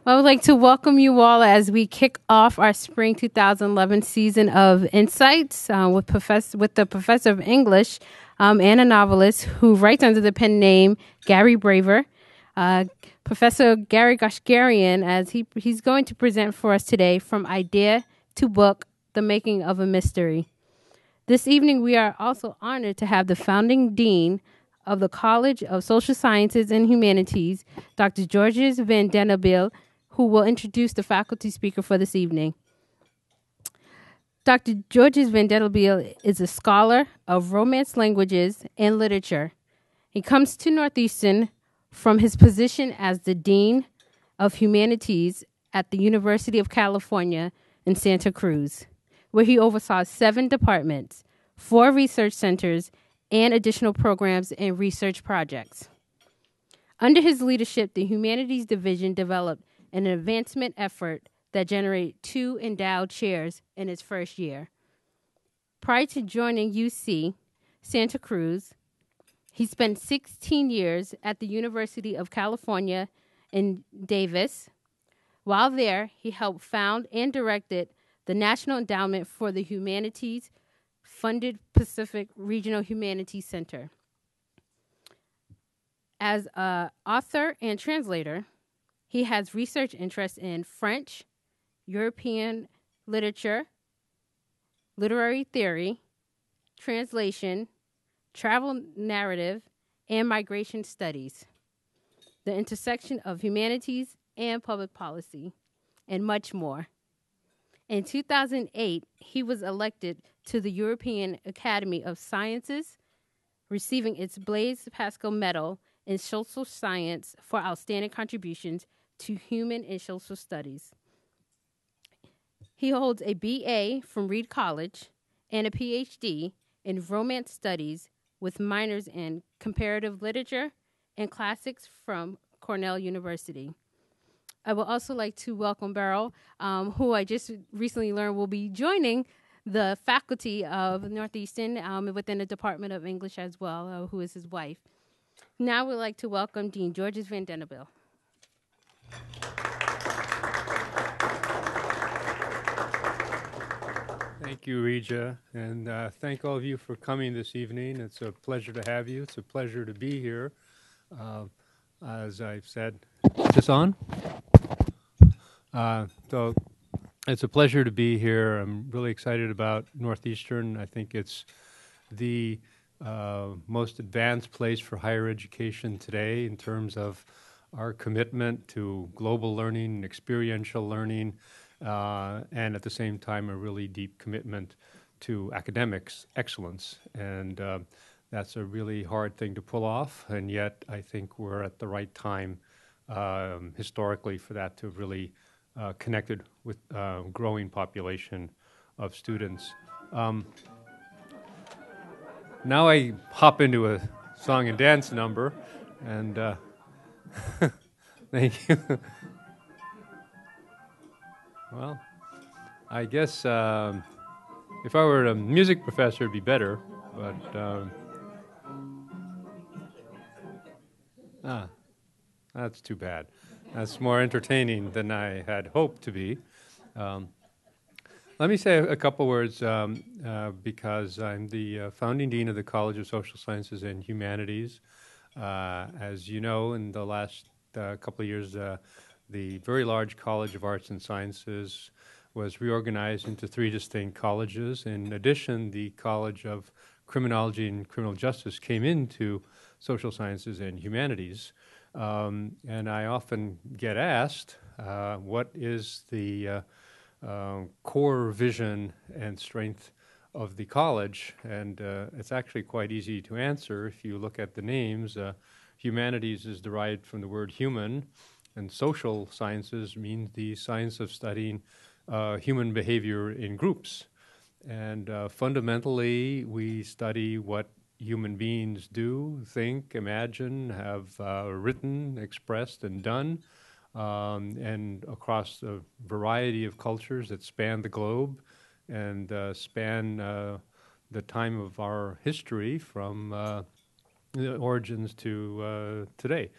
I would like to welcome you all as we kick off our spring 2011 season of Insights with the professor of English and a novelist who writes under the pen name Gary Braver. Professor Gary Goshgarian, as he's going to present for us today From Idea to Book, The Making of a Mystery. This evening, we are also honored to have the founding dean of the College of Social Sciences and Humanities, Dr. Georges Van Dennebeel, who will introduce the faculty speaker for this evening. Dr. Georges Van Dennebeel is a scholar of Romance languages and literature. He comes to Northeastern from his position as the Dean of Humanities at the University of California in Santa Cruz, where he oversaw 7 departments, 4 research centers, and additional programs and research projects. Under his leadership, the Humanities Division developed an advancement effort that generated 2 endowed chairs in its first year. Prior to joining UC Santa Cruz, he spent 16 years at the University of California in Davis. While there, he helped found and directed the National Endowment for the Humanities funded Pacific Regional Humanities Center. As an author and translator, he has research interests in French, European literature, literary theory, translation, travel narrative, and migration studies, the intersection of humanities and public policy, and much more. In 2008, he was elected to the European Academy of Sciences, receiving its Blaise Pascal Medal in Social Science for outstanding contributions to human and social studies. He holds a BA from Reed College and a PhD in Romance Studies with minors in Comparative Literature and Classics from Cornell University. I would also like to welcome Beryl, who I just recently learned will be joining the faculty of Northeastern within the Department of English as well, who is his wife. Now we'd like to welcome Dean Georges Van Dennebeel. Thank you, Regia, and thank all of you for coming this evening. It's a pleasure to have you. It's a pleasure to be here. As I've said, is this on? So it's a pleasure to be here. I'm really excited about Northeastern. I think it's the most advanced place for higher education today in terms of our commitment to global learning, experiential learning, and at the same time a really deep commitment to academics excellence. And that's a really hard thing to pull off, and yet I think we're at the right time historically for that to really connected with growing population of students. Now I hop into a song and dance number, and thank you. Well, I guess if I were a music professor, it'd be better, but that's too bad. That's more entertaining than I had hoped to be. Let me say a couple words because I'm the founding dean of the College of Social Sciences and Humanities. As you know, in the last couple of years, the very large College of Arts and Sciences was reorganized into 3 distinct colleges. In addition, the College of Criminology and Criminal Justice came into Social Sciences and Humanities. And I often get asked, what is the core vision and strength of the college? And it's actually quite easy to answer. If you look at the names, humanities is derived from the word human, and social sciences means the science of studying human behavior in groups. And fundamentally, we study what human beings do, think, imagine, have written, expressed, and done, and across a variety of cultures that span the globe and span the time of our history from the origins to today.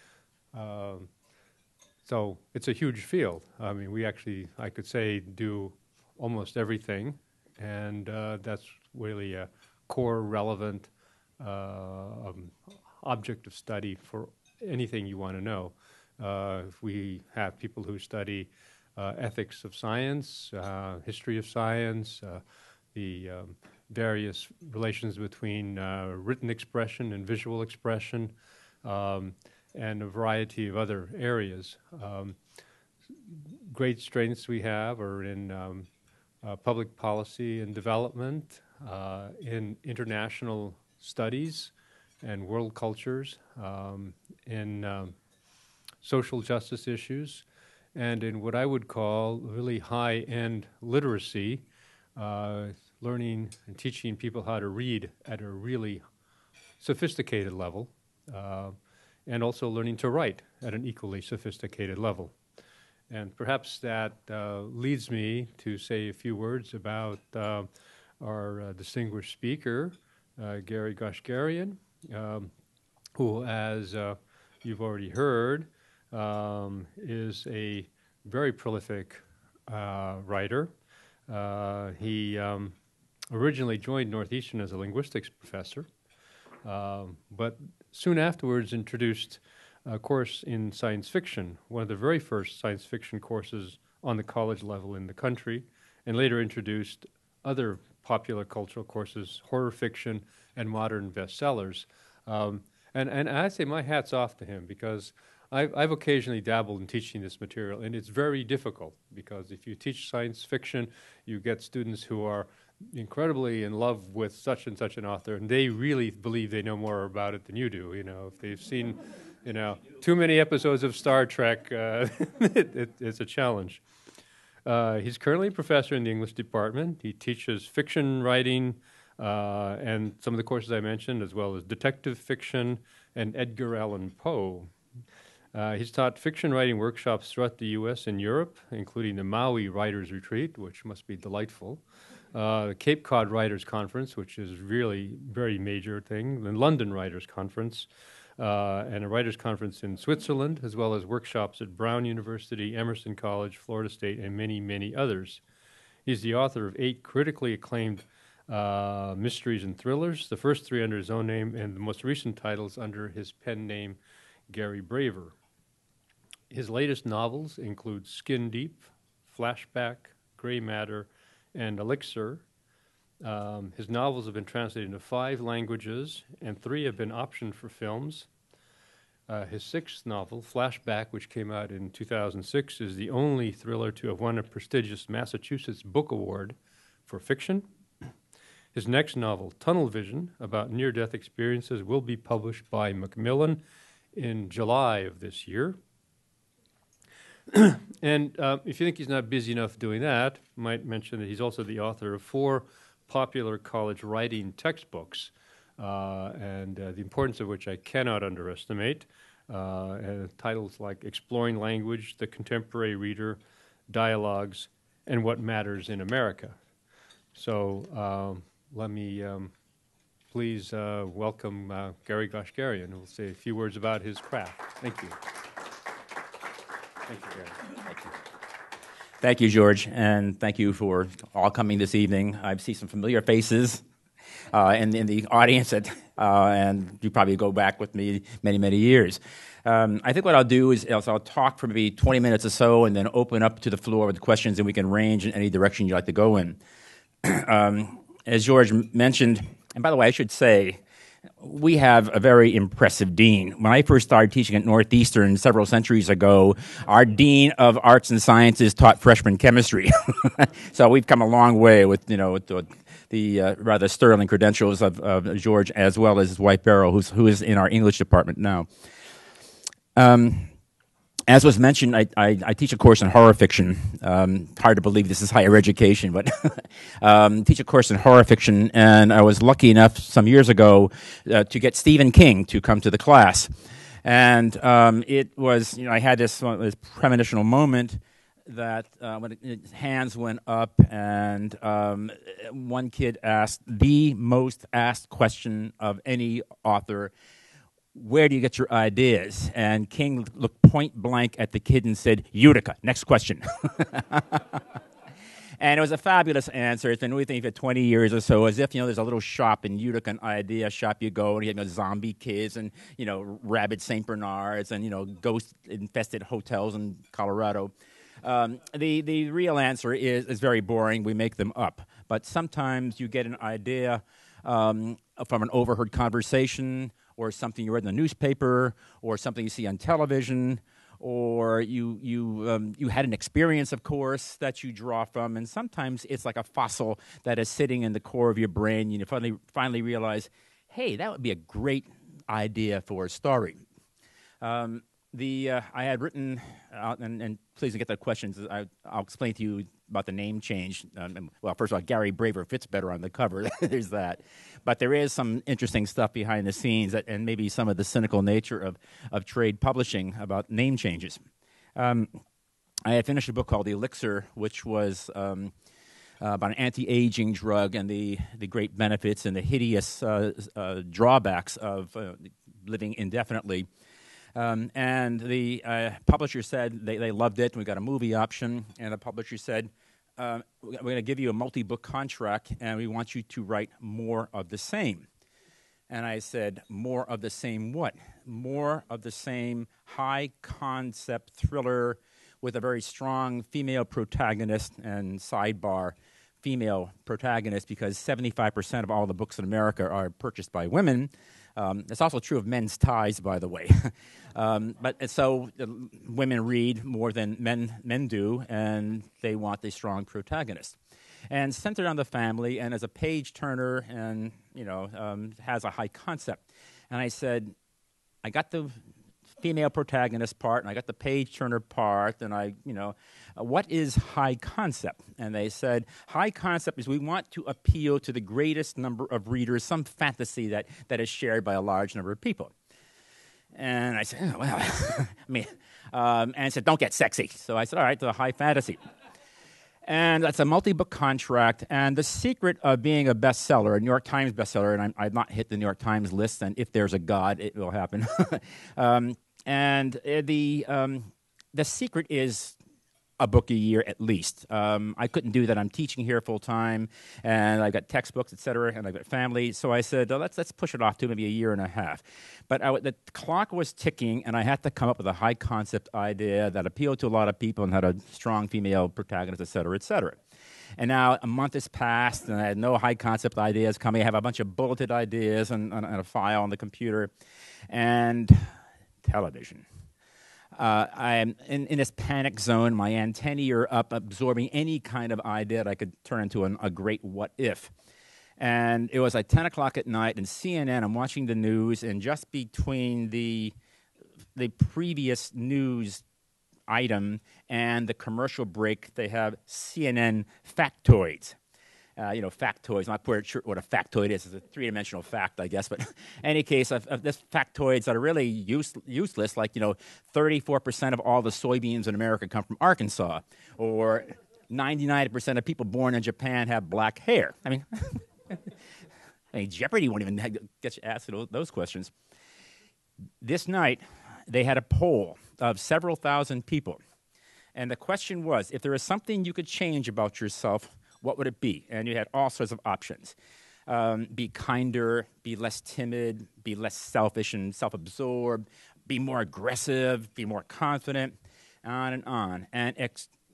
So it's a huge field. I mean, we actually, I could say, do almost everything, and that's really a core relevant object of study for anything you want to know. We have people who study ethics of science, history of science, the various relations between written expression and visual expression, and a variety of other areas. Great strengths we have are in public policy and development, in international studies and world cultures, in social justice issues, and in what I would call really high-end literacy, learning and teaching people how to read at a really sophisticated level, and also learning to write at an equally sophisticated level. And perhaps that leads me to say a few words about our distinguished speaker, Gary Goshgarian, who, as you've already heard, is a very prolific writer. He originally joined Northeastern as a linguistics professor, but soon afterwards introduced a course in science fiction, one of the very first science fiction courses on the college level in the country, and later introduced other popular cultural courses, horror fiction, and modern bestsellers. And I say my hat's off to him, because I've occasionally dabbled in teaching this material, and it's very difficult, because if you teach science fiction, you get students who are incredibly in love with such and such an author, and they really believe they know more about it than you do. You know, if they've seen, too many episodes of Star Trek, it's a challenge. He's currently a professor in the English department. He teaches fiction writing and some of the courses I mentioned, as well as detective fiction and Edgar Allan Poe. He's taught fiction writing workshops throughout the U.S. and Europe, including the Maui Writers Retreat, which must be delightful, the Cape Cod Writers Conference, which is really a very major thing, the London Writers Conference, and a Writers Conference in Switzerland, as well as workshops at Brown University, Emerson College, Florida State, and many, many others. He's the author of 8 critically acclaimed mysteries and thrillers, the first 3 under his own name, and the most recent titles under his pen name, Gary Braver. His latest novels include Skin Deep, Flashback, Gray Matter, and Elixir. His novels have been translated into 5 languages, and 3 have been optioned for films. His 6th novel, Flashback, which came out in 2006, is the only thriller to have won a prestigious Massachusetts Book Award for fiction. His next novel, Tunnel Vision, about near-death experiences, will be published by Macmillan in July of this year. And if you think he's not busy enough doing that, I might mention that he's also the author of 4 popular college writing textbooks, and the importance of which I cannot underestimate. Titles like Exploring Language, The Contemporary Reader, Dialogues, and What Matters in America. So let me please welcome Gary Goshgarian, who will say a few words about his craft. Thank you. Thank you, Gary. Thank you. Thank you, George, and thank you for all coming this evening. I see some familiar faces in the audience, and you probably go back with me many, many years. I think what I'll do is I'll talk for maybe 20 minutes or so, and then open up to the floor with questions, and we can range in any direction you'd like to go in. As George mentioned, and by the way, I should say, we have a very impressive dean. When I first started teaching at Northeastern several centuries ago, our dean of arts and sciences taught freshman chemistry. So we've come a long way with the rather sterling credentials of George, as well as his wife Beryl, who is in our English department now. As was mentioned, I teach a course in horror fiction. Hard to believe this is higher education, but teach a course in horror fiction, and I was lucky enough some years ago to get Stephen King to come to the class. And it was, I had this premonitional moment that when his hands went up, and one kid asked the most asked question of any author: where do you get your ideas? And King looked point blank at the kid and said, Utica. Next question. And it was a fabulous answer. It's been with me for 20 years or so, as if, there's a little shop in Utica, an idea shop you go, and you have zombie kids and, rabid St. Bernards and, ghost-infested hotels in Colorado. The real answer is very boring. We make them up. But sometimes you get an idea from an overheard conversation or something you read in the newspaper or something you see on television, or you had an experience, of course, that you draw from, and sometimes it's like a fossil that is sitting in the core of your brain. You finally realize, hey, that would be a great idea for a story. I had written, and please get the questions. I'll explain to you about the name change. Well, first of all, Gary Braver fits better on the cover. There's that. But there is some interesting stuff behind the scenes and maybe some of the cynical nature of trade publishing about name changes. I had finished a book called Elixir, which was about an anti-aging drug and the great benefits and the hideous drawbacks of living indefinitely. And the publisher said they loved it. We got a movie option, and the publisher said, we're going to give you a multi-book contract, and we want you to write more of the same. And I said, more of the same what? More of the same high-concept thriller with a very strong female protagonist, and sidebar, female protagonist, because 75% of all the books in America are purchased by women. It's also true of men's ties, by the way. So women read more than men do, and they want a strong protagonist. And centered on the family, and as a page turner, and has a high concept. And I said, I got the female protagonist part, and I got the page turner part, and what is high concept? And they said, high concept is we want to appeal to the greatest number of readers, some fantasy that is shared by a large number of people. And I said, oh, well, and said, don't get sexy. So I said, all right, the high fantasy. And that's a multi-book contract, and the secret of being a bestseller, a New York Times bestseller, and I've not hit the New York Times list, and if there's a God, it will happen. And the secret is a book a year at least. I couldn't do that. I'm teaching here full time, and I've got textbooks, et cetera, and I've got family. So I said, let's push it off to maybe a year and a half. But the clock was ticking, and I had to come up with a high concept idea that appealed to a lot of people and had a strong female protagonist, et cetera, et cetera. And now a month has passed, and I had no high concept ideas coming. I have a bunch of bulleted ideas and a file on the computer, and television. I am in this panic zone. My antennae are up, absorbing any kind of idea that I could turn into a great what if. And it was like 10 o'clock at night, and CNN, I'm watching the news, and just between the previous news item and the commercial break, they have CNN factoids. Factoids. I'm not quite sure what a factoid is. It's a three-dimensional fact, I guess. But in any case, of this factoids that are really useless, like, 34% of all the soybeans in America come from Arkansas, or 99% of people born in Japan have black hair. I mean, Jeopardy won't even get you asked those questions. This night, they had a poll of several thousand people. And the question was, if there is something you could change about yourself, what would it be? And you had all sorts of options. Be kinder, be less timid, be less selfish and self-absorbed, be more aggressive, be more confident, on and on. And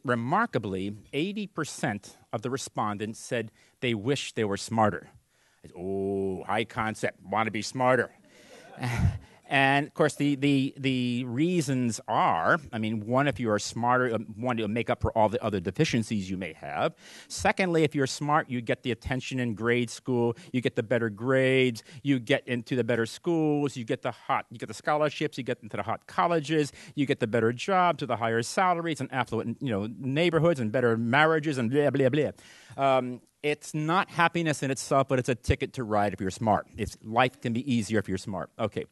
remarkably, 80% of the respondents said they wish they were smarter. High concept, want to be smarter. And, of course, the reasons are, one, if you are smarter, one, to make up for all the other deficiencies you may have. Secondly, if you're smart, you get the attention in grade school, you get the better grades, you get into the better schools, you get the scholarships, you get into the hot colleges, you get the better jobs with the higher salaries and affluent, neighborhoods and better marriages and blah, blah, blah. It's not happiness in itself, but it's a ticket to ride if you're smart. Life can be easier if you're smart. Okay.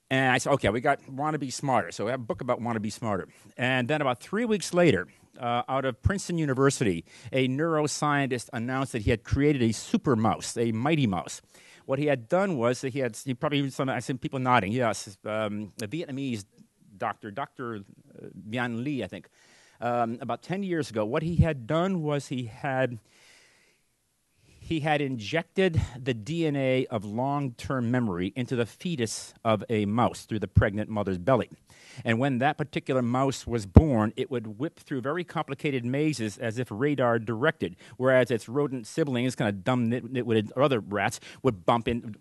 And I said, okay, we got Want to Be Smarter. So we have a book about Want to Be Smarter. And then about 3 weeks later, out of Princeton University, a neuroscientist announced that he had created a super mouse, a mighty mouse, what he had done was that he probably I seen people nodding. Yes, a Vietnamese doctor, Dr. Bien Lee, I think, about 10 years ago. What he had done was he had injected the DNA of long-term memory into the fetus of a mouse through the pregnant mother's belly. And when that particular mouse was born, it would whip through very complicated mazes as if radar directed, whereas its rodent siblings, kind of dumb nitwitted other rats,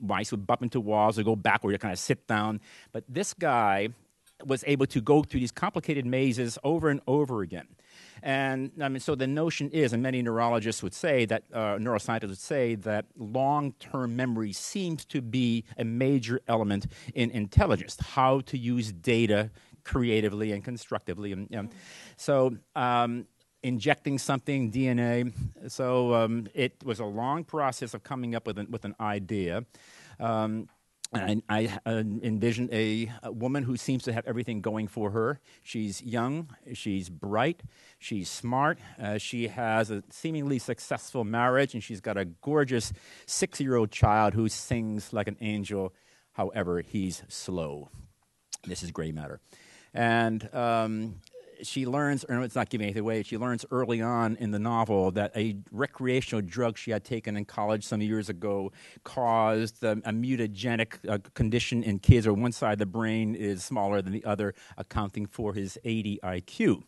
mice would bump into walls or go backward or kind of sit down. But this guy was able to go through these complicated mazes over and over again. And I mean, so the notion is, and many neurologists would say that, neuroscientists would say that long-term memory seems to be a major element in intelligence, how to use data creatively and constructively. So injecting something, DNA. So it was a long process of coming up with an idea. And I envision a woman who seems to have everything going for her. She's young, she's bright, she's smart, she has a seemingly successful marriage, and she's got a gorgeous 6-year-old child who sings like an angel. However, he's slow. This is gray matter. And she learns, or it's not giving anything away, she learns early on in the novel that a recreational drug she had taken in college some years ago caused a mutagenic condition in kids, where one side of the brain is smaller than the other, accounting for his 80 IQ.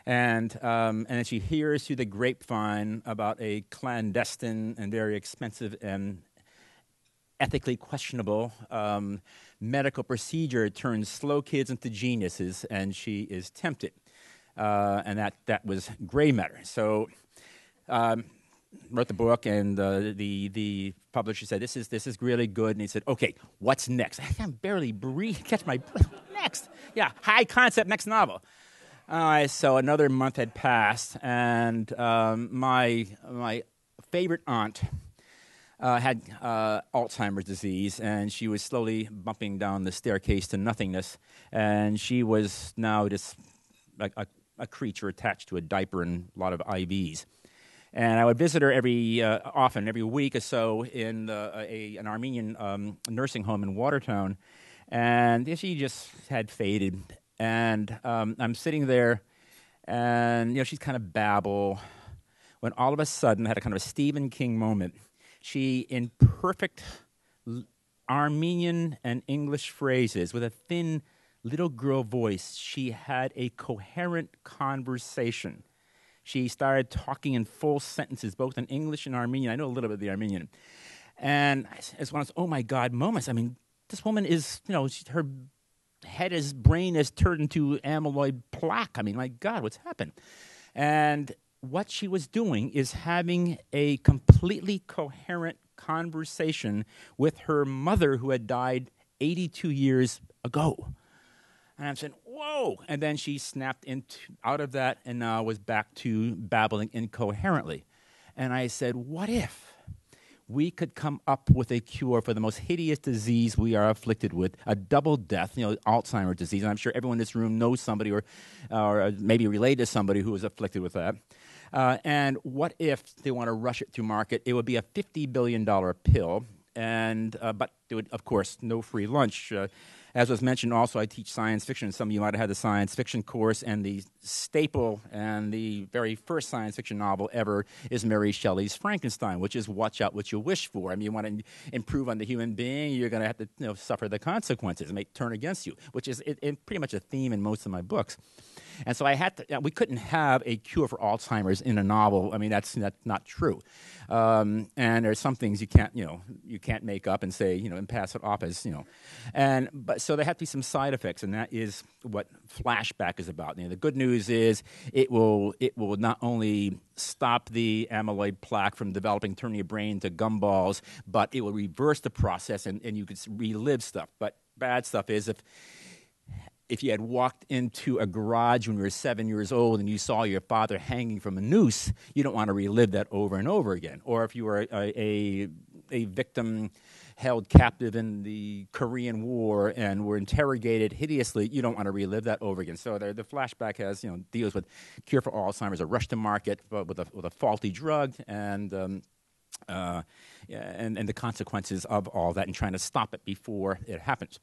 And then she hears through the grapevine about a clandestine and very expensive and ethically questionable medical procedure turns slow kids into geniuses, and she is tempted. And that was gray matter. So wrote the book, and the publisher said, this is really good. And he said, okay, what's next? I can barely breathe, catch my breath. Next. Yeah, high concept, next novel. So another month had passed, and my favorite aunt had Alzheimer's disease, and she was slowly bumping down the staircase to nothingness, and she was now just like a creature attached to a diaper and a lot of IVs. And I would visit her every week or so in an Armenian nursing home in Watertown, and she just had faded. And I'm sitting there, and she's kind of babble, when all of a sudden I had a kind of a Stephen King moment. She, in perfect Armenian and English phrases, with a thin little girl voice, she had a coherent conversation. She started talking in full sentences, both in English and Armenian. I know a little bit of the Armenian. And it's one of those, oh my God, moments. I mean, this woman is, her brain is turned into amyloid plaque. I mean, my God, what's happened? And what she was doing is having a completely coherent conversation with her mother, who had died 82 years ago. And I'm saying, whoa. And then she snapped out of that and now was back to babbling incoherently. And I said, what if we could come up with a cure for the most hideous disease we are afflicted with, a double death, Alzheimer's disease. And I'm sure everyone in this room knows somebody or maybe related to somebody who is afflicted with that. And what if they want to rush it to market? It would be a $50 billion pill, but there would, of course, no free lunch. As was mentioned, also, I teach science fiction. Some of you might have had the science fiction course, and the staple and the very first science fiction novel ever is Mary Shelley's Frankenstein, which is watch out what you wish for. I mean, you want to improve on the human being, you're going to have to suffer the consequences. It may turn against you, which is pretty much a theme in most of my books. And so we couldn't have a cure for Alzheimer's in a novel. I mean, that's not true. And there's some things you can't make up and say, and pass it off as, but so there have to be some side effects, and that is what flashback is about. The good news is it will not only stop the amyloid plaque from developing, turning your brain into gumballs, but it will reverse the process, and you could relive stuff. But bad stuff is if you had walked into a garage when you were 7 years old and you saw your father hanging from a noose, you don't want to relive that over and over again. Or if you were a victim held captive in the Korean War and were interrogated hideously, you don't want to relive that over again. So the flashback has, deals with cure for Alzheimer's, a rush to market with a faulty drug, and and the consequences of all that and trying to stop it before it happens.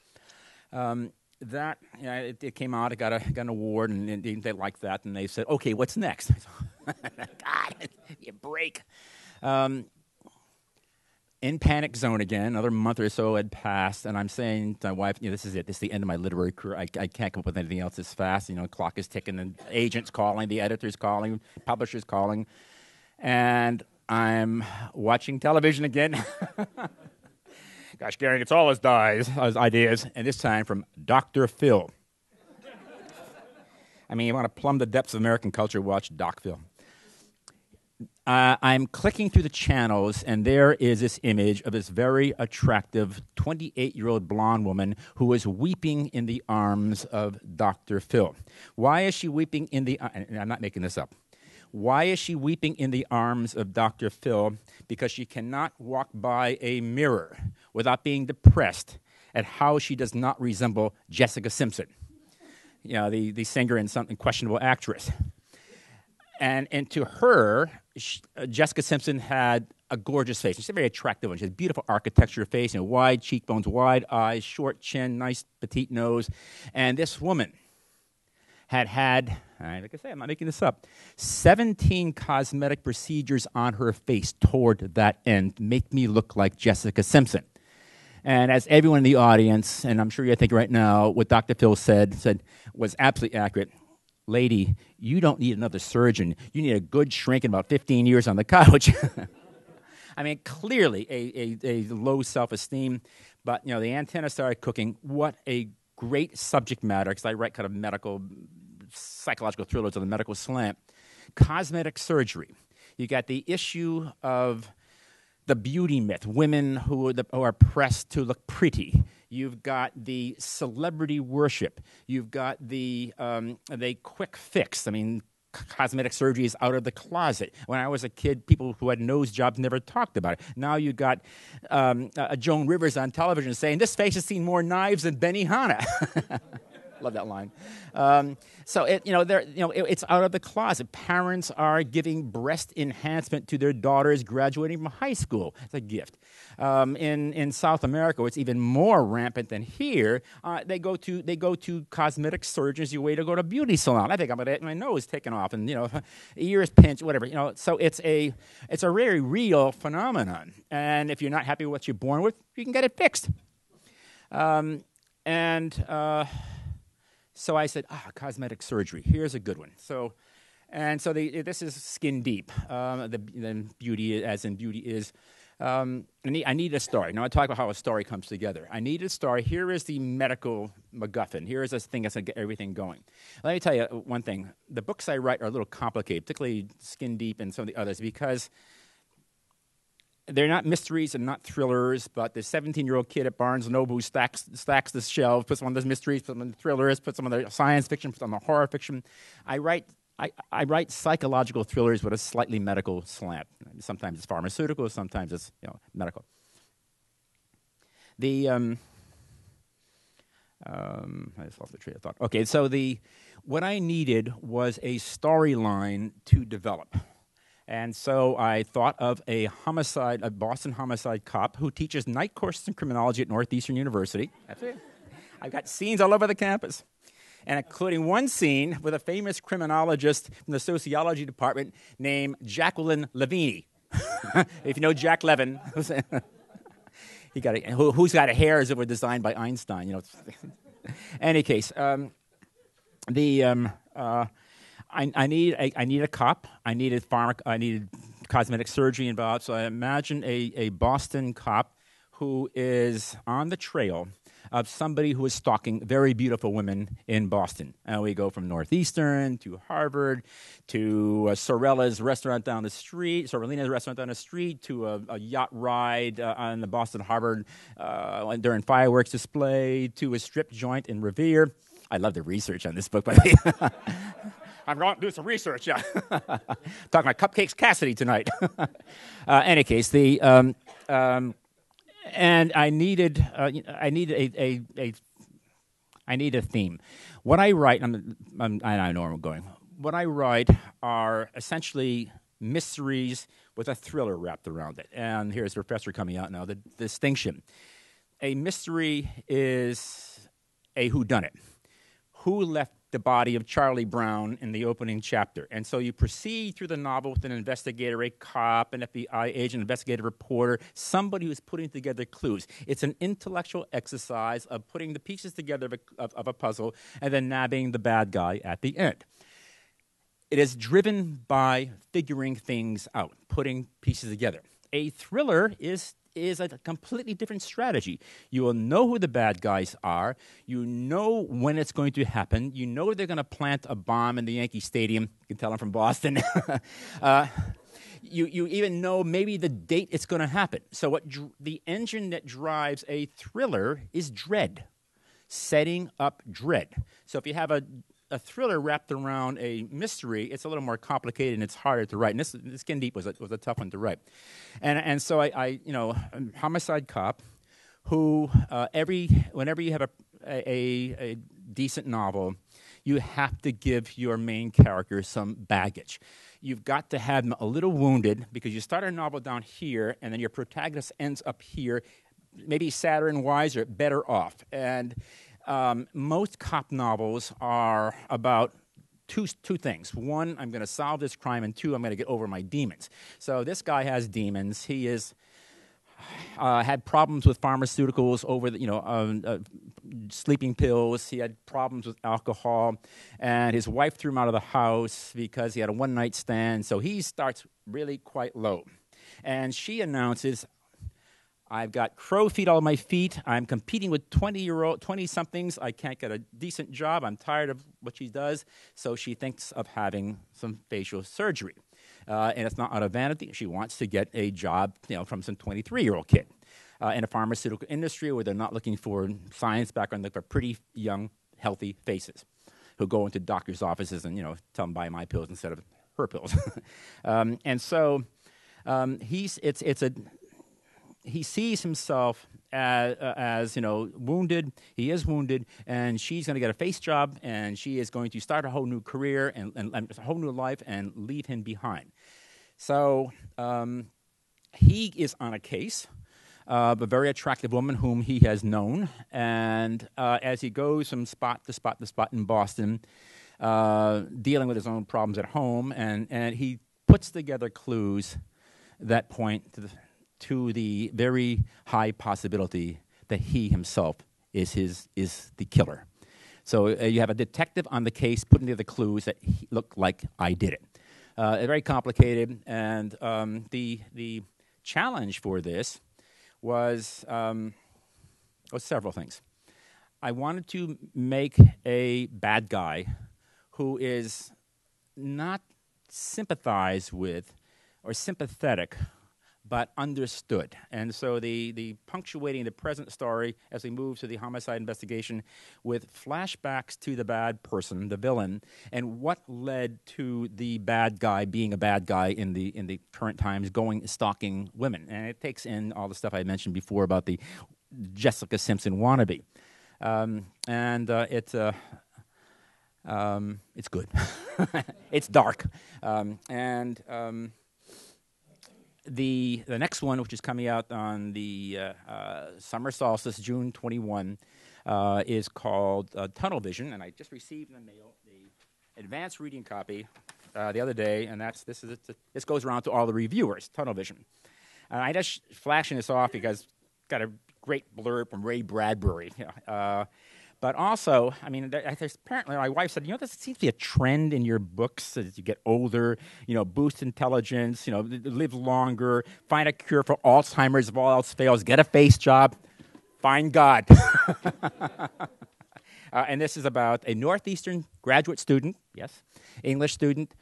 It came out, it got an award, and they liked that, and they said, okay, what's next? God, you break. In panic zone again, another month or so had passed, and I'm saying to my wife, this is it. This is the end of my literary career. I can't come up with anything else this fast. The clock is ticking, the agent's calling, the editor's calling, publisher's calling, and I'm watching television again. Goshgarian gets all his ideas, and this time from Dr. Phil. I mean, you want to plumb the depths of American culture, watch Doc Phil. I'm clicking through the channels, and there is this image of this very attractive 28-year-old blonde woman who is weeping in the arms of Dr. Phil. Why is she weeping in the... And I'm not making this up. Why is she weeping in the arms of Dr. Phil? Because she cannot walk by a mirror without being depressed at how she does not resemble Jessica Simpson, the singer and some questionable actress. And to her, Jessica Simpson had a gorgeous face. She's a very attractive one. She has beautiful architecture face, wide cheekbones, wide eyes, short chin, nice petite nose. And this woman had, like I say, I'm not making this up, 17 cosmetic procedures on her face toward that end make me look like Jessica Simpson. And as everyone in the audience, and I'm sure you're thinking right now, what Dr. Phil said was absolutely accurate. Lady, you don't need another surgeon. You need a good shrink in about 15 years on the couch. I mean, clearly a low self-esteem, but, the antenna started cooking. What a great subject matter, because I write kind of medical, psychological thrillers on the medical slant. Cosmetic surgery. You got the issue of the beauty myth, women who are pressed to look pretty. You've got the celebrity worship. You've got the quick fix. I mean, cosmetic surgery is out of the closet. When I was a kid, people who had nose jobs never talked about it. Now you've got Joan Rivers on television saying, this face has seen more knives than Benihana. Love that line. So it's out of the closet. Parents are giving breast enhancement to their daughters graduating from high school. It's a gift. In South America, it's even more rampant than here. They go to cosmetic surgeons. You wait to go to a beauty salon. I think I'm gonna get my nose taken off, and ears pinched, whatever. So it's a very real phenomenon. And if you're not happy with what you're born with, you can get it fixed. So I said, cosmetic surgery. Here's a good one. This is skin deep. The beauty, as in beauty is. I need a story. Now I talk about how a story comes together. I need a story. Here is the medical MacGuffin. Here is this thing that's going to get everything going. Let me tell you one thing. The books I write are a little complicated, particularly Skin Deep and some of the others, because they're not mysteries and not thrillers, but the 17-year-old kid at Barnes & Noble who stacks the shelves, puts some of those mysteries, puts some of the thrillers, puts some of the science fiction, puts some of the horror fiction. I write psychological thrillers with a slightly medical slant. Sometimes it's pharmaceutical, sometimes it's medical. I just lost the train of thought. Okay, so what I needed was a storyline to develop. And so I thought of a Boston homicide cop who teaches night courses in criminology at Northeastern University. That's it. I've got scenes all over the campus, and including one scene with a famous criminologist from the sociology department named Jacqueline Levine. If you know Jack Levin, who's got a hair as if it were designed by Einstein. Any case, I need a cop. I needed cosmetic surgery involved. So I imagine a Boston cop who is on the trail of somebody who is stalking very beautiful women in Boston. And we go from Northeastern to Harvard to Sorelina's restaurant down the street, to a yacht ride on the Boston Harbor during fireworks display, to a strip joint in Revere. I love the research on this book, by the way. I'm going to do some research. Yeah, talking about Cupcakes Cassidy tonight. Any case, and I needed a theme. What I write, I know where I'm going. What I write are essentially mysteries with a thriller wrapped around it. And here's the professor coming out now, the distinction. A mystery is a whodunit. Who left the body of Charlie Brown in the opening chapter? And so you proceed through the novel with an investigator, a cop, an FBI agent, investigative reporter, somebody who's putting together clues. It's an intellectual exercise of putting the pieces together of a puzzle and then nabbing the bad guy at the end. It is driven by figuring things out, putting pieces together. A thriller is a completely different strategy. You will know who the bad guys are. You know when it's going to happen. You know they're going to plant a bomb in the Yankee Stadium. You can tell I'm from Boston. You even know maybe the date it's going to happen. So the engine that drives a thriller is dread, setting up dread. So if you have a thriller wrapped around a mystery, it's a little more complicated and it's harder to write. And this Skin Deep was a tough one to write. And so I homicide cop who whenever you have a decent novel, you have to give your main character some baggage. You've got to have them a little wounded because you start a novel down here and then your protagonist ends up here, maybe sadder and wiser, better off. And most cop novels are about two things. One, I'm going to solve this crime, and two, I'm going to get over my demons. So this guy has demons. He is had problems with pharmaceuticals over sleeping pills. He had problems with alcohol, and his wife threw him out of the house because he had a one-night stand. So he starts really quite low, and she announces, I've got crow feet all my feet. I'm competing with 20-somethings. I can't get a decent job. I'm tired of what she does. So she thinks of having some facial surgery. And it's not out of vanity. She wants to get a job, from some 23-year-old kid in a pharmaceutical industry where they're not looking for science background, they're for pretty young, healthy faces who go into doctors' offices and, tell them buy my pills instead of her pills. And so he sees himself as wounded. He is wounded, and she's going to get a face job, and she is going to start a whole new career and a whole new life and leave him behind. So he is on a case of a very attractive woman whom he has known, and as he goes from spot to spot to spot in Boston, dealing with his own problems at home, and he puts together clues that point to the very high possibility that he himself is the killer. So you have a detective on the case putting together clues that look like I did it. Very complicated, and the challenge for this was several things. I wanted to make a bad guy who is not sympathized with or sympathetic, but understood. And so the punctuating the present story as we move to the homicide investigation with flashbacks to the bad person, the villain, and what led to the bad guy being a bad guy in the current times, stalking women. And it takes in all the stuff I mentioned before about the Jessica Simpson wannabe. It's good. It's dark. The next one, which is coming out on the summer solstice, June 21, is called Tunnel Vision, and I just received in the mail the advanced reading copy the other day, and this goes around to all the reviewers. Tunnel Vision, and I just flashing this off because it's got a great blurb from Ray Bradbury. But also, there's apparently, my wife said, there seems to be a trend in your books as you get older, boost intelligence, live longer, find a cure for Alzheimer's if all else fails, get a face job, find God. And this is about a Northeastern graduate student, yes, English student,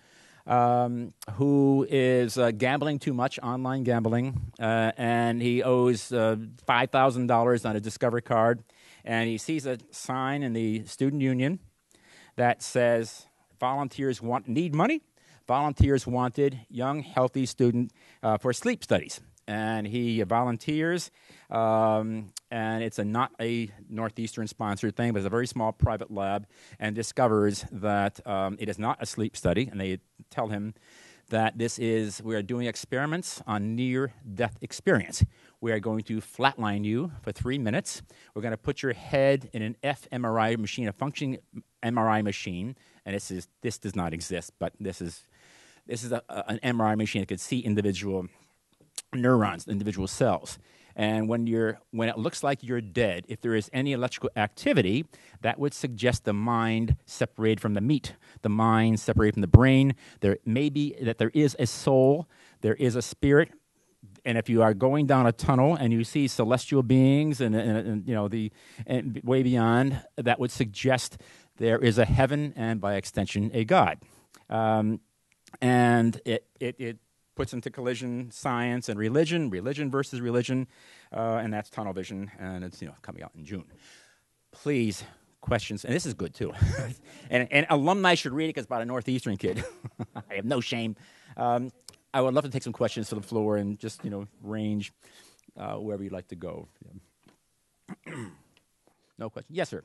who is gambling too much, online gambling, and he owes $5,000 on a Discover card. And he sees a sign in the student union that says, volunteers need money. Volunteers wanted, young, healthy student for sleep studies. And he volunteers, and it's not a Northeastern-sponsored thing, but it's a very small private lab, and discovers that it is not a sleep study. And they tell him that we are doing experiments on near-death experience. We are going to flatline you for 3 minutes. We're going to put your head in an fMRI machine, a functioning MRI machine, and this does not exist, but this is an MRI machine that could see individual neurons, individual cells. And when it looks like you're dead, if there is any electrical activity, that would suggest the mind separated from the meat, the mind separated from the brain. There may be that there is a soul, there is a spirit, and if you are going down a tunnel and you see celestial beings and way beyond, that would suggest there is a heaven and by extension a God. And it puts into collision science and religion versus religion, and that's tunnel vision, and it's coming out in June. Please, questions, and this is good too. and alumni should read it because it's about a Northeastern kid. I have no shame. I would love to take some questions to the floor and just range wherever you'd like to go. No question. Yes, sir.